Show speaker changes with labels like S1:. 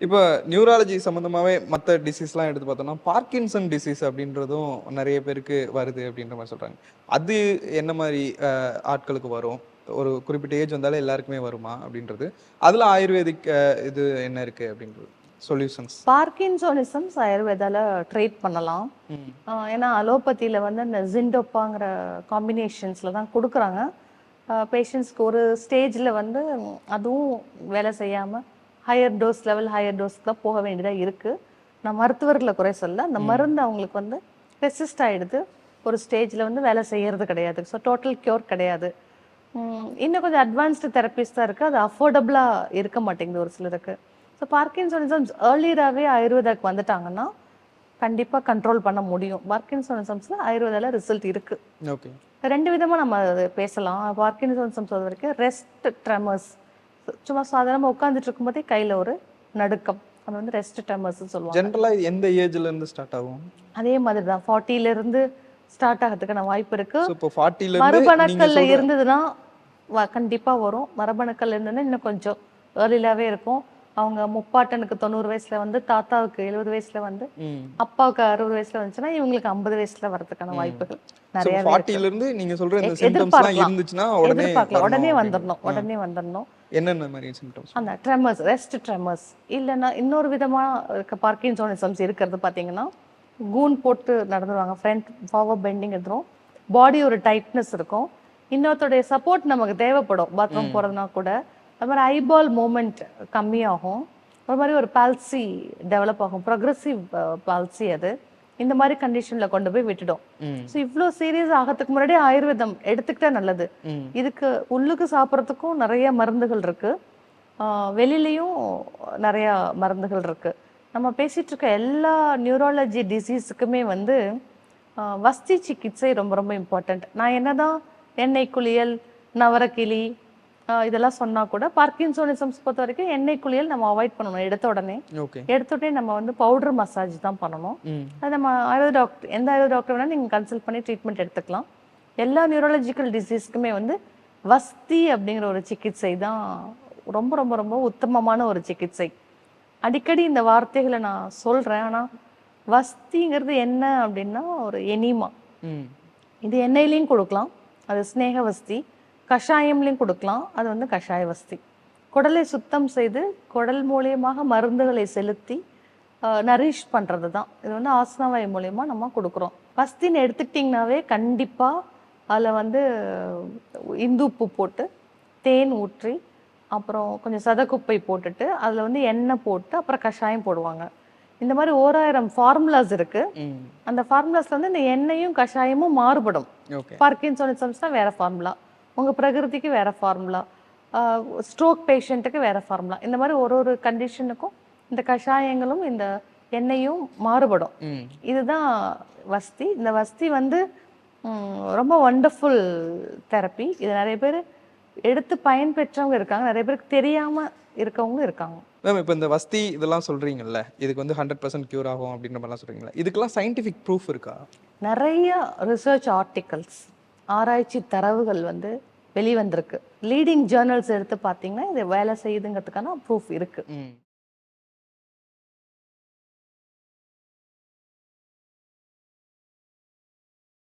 S1: இப்போ நியூராலஜி சம்மந்தமாவே மற்ற டிசீஸ்லாம் எடுத்து பார்த்தோம்னா, பார்க்கின்சன் டிசீஸ் அப்படின்றதும் நெறைய பேருக்கு வருது அப்படின்ற மாரி சொல்றாங்க. அது என்ன மாரி ஆட்களுக்கு வரும்? ஒரு குறிப்பிட்ட ஏஜ் வந்தாலே எல்லாருக்குமே வருமா? அப்படின்றது. அதுல ஆயுர்வேதிக் இது என்ன இருக்கு அப்படின்றது? சொல்யூஷன்ஸ்.
S2: பார்க்கின்சோனிசம்ஸ் ஆயுர்வேதால ட்ரீட் பண்ணலாம்.
S1: ம்.
S2: ஏன்னா அலோபதியில வந்து அந்த ஜிண்டோப்பாங்கிற காம்பினேஷன்ஸ்ல தான் குடுக்குறாங்க. பேஷண்ட்ஸ்க்கு ஒரு ஸ்டேஜ்ல வந்து அதுவும் வேலை செய்யாம ஹையர் டோஸ்க்கு தான் போக வேண்டியதா இருக்கு. நான் மருத்துவர்கள குறை சொல்லல. அந்த மருந்து அவங்களுக்கு வந்து ரெசிஸ்ட் ஆயிடுது. ஒரு ஸ்டேஜ்ல வந்து வேலை செய்யறது கிடையாது. ஸோ டோட்டல் கியூர் கிடையாது. இன்னும் கொஞ்சம் அட்வான்ஸ்டு தெரப்பீஸ் தான் இருக்கு. அது அஃபோர்டபுளா இருக்க மாட்டேங்குது ஒரு சிலருக்கு. ஸோ பார்க்கின்சோனிசம்ஸ் ஏர்லியராகவே ஆயுர்வேதாக்கு வந்துட்டாங்கன்னா கண்டிப்பா கண்ட்ரோல் பண்ண முடியும். பார்க்கின்சோனிசம்ஸ்ல ஆயுர்வேதால ரிசல்ட் இருக்கு.
S1: ஓகே.
S2: 2 விதமா நம்ம அத பேசலாம். பார்க்கின்சோனிசம்ஸ் பொறுத்தவரைக்கும் ரெஸ்ட் ட்ரெமர்ஸ். சும்மா சாதாரணமா உட்கார்ந்துட்டு இருக்கும்போதே கையில ஒரு நடுக்கம். அது வந்து ரெஸ்ட் ட்ரெமர்ஸ்ன்னு சொல்லுவாங்க.
S1: ஜெனரலா எந்த ஏஜ்ல இருந்து ஸ்டார்ட் ஆகும்?
S2: அதே மாதிரி தான் 40ல இருந்து ஸ்டார்ட் ஆகிறதுக்கான வாய்ப்பு இருக்கு.
S1: ஸோ இப்போ 40ல இருந்து நீங்க
S2: மரபணுக்கள்ல
S1: சொல்ற
S2: இருந்ததுன்னா கண்டிப்பா வரும். மரபணுக்கள் இருந்ததுன்னா இன்னும் கொஞ்சம் ஏர்லியாவே இருக்கும். அவங்க முப்பாட்டனுக்கு 90 வயசுல வந்து, தாத்தாவுக்கு 70 வயசுல வந்து,
S1: ம்.
S2: அப்பாவுக்கு 60 வயசுல வந்துச்சுன்னா இவங்களுக்கு 50 வயசுல வரதுக்கான வாய்ப்புகள்
S1: ஸோ
S2: நிறையவே இருக்கு.
S1: 40ல இருந்து நீங்க சொல்ற இந்த சிம்டம்ஸ்லாம்
S2: எதிர்பார்க்கலாம்.
S1: இருந்துச்சுன்னா உடனே
S2: எதிர்பார்க்கலாம்.
S1: வரணும்
S2: உடனே
S1: அப்படின்னு.
S2: வந்துடணும். உடனே வந்துடணும்.
S1: என்னென்ன மாரி சிம்டம்ஸ்?
S2: அந்த ட்ரெமர்ஸ், ரெஸ்ட் ட்ரெமர்ஸ். இல்லைன்னா இன்னொரு விதமா இருக்க பார்க்கின்சோனிசம்ஸ் இருக்கிறது பார்த்தீங்கன்னா, கூன் போட்டு நடந்துருவாங்க. ஃப்ரண்ட் ஃபார்வர்ட் பெண்டிங் இருக்கும். பாடி ஒரு டைட்னஸ் இருக்கும். இன்னொருத்தருடைய சப்போர்ட் நமக்கு தேவைப்படும். பாத்ரூம் போறதுனா கூட. அது மாதிரி ஐபால் மூமெண்ட் கம்மியாகும். ஒரு மாதிரி ஒரு பால்சி டெவலப் ஆகும். ப்ரொக்ரெசிவ் பால்சி அது. இந்த மாதிரி கண்டிஷன்ல கொண்டு போய் விட்டுடும்.
S1: ம்.
S2: ஸோ இவ்வளோ சீரியஸ் ஆகிறதுக்கு முன்னாடியே ஆயுர்வேதம் எடுத்துக்கிட்டா நல்லது.
S1: ம்.
S2: இதுக்கு உள்ளுக்கு சாப்பிட்றதுக்கும் நிறைய மருந்துகள் இருக்கு. வெளியிலயும் நிறைய மருந்துகள் இருக்கு. நம்ம பேசிட்டு இருக்க எல்லா நியூராலஜி டிசீஸுக்குமே வந்து வஸ்தி சிகிச்சை ரொம்ப ரொம்ப இம்பார்ட்டன்ட். நான் என்னதான் எண்ணெய் குளியல், நவரக்கிளி இதெல்லாம் சொன்னா கூட பார்க்கின்சோனிசம்ஸ் பொறுத்த வரைக்கும் எண்ணெய் குளியல் நம்ம அவாய்ட் பண்ணணும். எடுத்த உடனே
S1: ஓகே.
S2: நம்ம வந்து பவுடர் மசாஜ் தான் பண்ணணும்.
S1: ம்.
S2: அது நம்ம ஆயுர்வேத டாக்டர், எந்த ஆயுர்வேத டாக்டர் வேணாலும் நீங்கள் கன்சல்ட் பண்ணி ட்ரீட்மெண்ட் எடுத்துக்கலாம். எல்லா நியூரலாஜிக்கல் டிசீஸ்க்குமே வந்து வஸ்தி அப்படிங்கிற ஒரு சிகிச்சை தான் ரொம்ப ரொம்ப ரொம்ப உத்தமமான ஒரு சிகிச்சை. அடிக்கடி இந்த வார்த்தைகளை நான் சொல்றேன். ஆனால் வஸ்திங்கிறது என்ன அப்படின்னா ஒரு எனிமா.
S1: ம்.
S2: இது எண்ணெயிலையும் கொடுக்கலாம். அது ஸ்நேகவஸ்தி. கஷாயம்லையும் கொடுக்கலாம். அது வந்து கஷாய வஸ்தி. குடலை சுத்தம் செய்து குடல் மூலியமாக மருந்துகளை செலுத்தி நரிஷ் பண்ணுறது தான். இது வந்து ஆசனவாய் மூலயமா நம்ம கொடுக்குறோம். வஸ்தின்னு எடுத்துக்கிட்டிங்கனாவே கண்டிப்பாக அதில் வந்து இந்துப்பு போட்டு தேன் ஊற்றி அப்புறம் கொஞ்சம் சதக்குப்பை போட்டுட்டு அதில் வந்து எண்ணெய் போட்டு அப்புறம் கஷாயம் போடுவாங்க. இந்த மாதிரி 1000 ஃபார்முலாஸ் இருக்கு. அந்த ஃபார்முலாஸ்ல வந்து இந்த எண்ணெயும் கஷாயமும் மாறுபடும். பார்க்கின்சோனிசம்ஸ் தான் வேற ஃபார்முலா, உங்க பிரகிருதிக்கு வேற ஃபார்முலா, ஸ்ட்ரோக் பேஷண்ட்டுக்கு வேற ஃபார்முலா. இந்த மாதிரி ஒரு ஒரு கண்டிஷனுக்கும் இந்த கஷாயங்களும் இந்த எண்ணெயும் மாறுபடும். இதுதான் வஸ்தி. இந்த வஸ்தி வந்து ரொம்ப வண்டர்ஃபுல் தெரப்பி. இது நிறைய பேர் எடுத்து பயன்பெற்றவங்க இருக்காங்க, நிறைய பேருக்கு தெரியாம இருக்கவங்க இருக்காங்க.
S1: மேம், இப்போ இந்த வஸ்தி இதெல்லாம் சொல்றீங்கல்ல, இதுக்கு வந்து 100% கியூர் ஆகும் அப்படின்ற மாதிரிலாம் சொல்றீங்களா, இதுக்கெல்லாம் சயின்டிஃபிக் ப்ரூஃப் இருக்கா?
S2: நிறைய ரிசர்ச் ஆர்டிகல்ஸ், ஆராய்ச்சி தரவுகள் வந்து வெளிவந்திருக்கு. லீடிங் ஜேர்னல்ஸ் எடுத்து பார்த்தீங்கன்னா இது வேலை செய்யுதுங்கிறதுக்கான ப்ரூஃப் இருக்கு.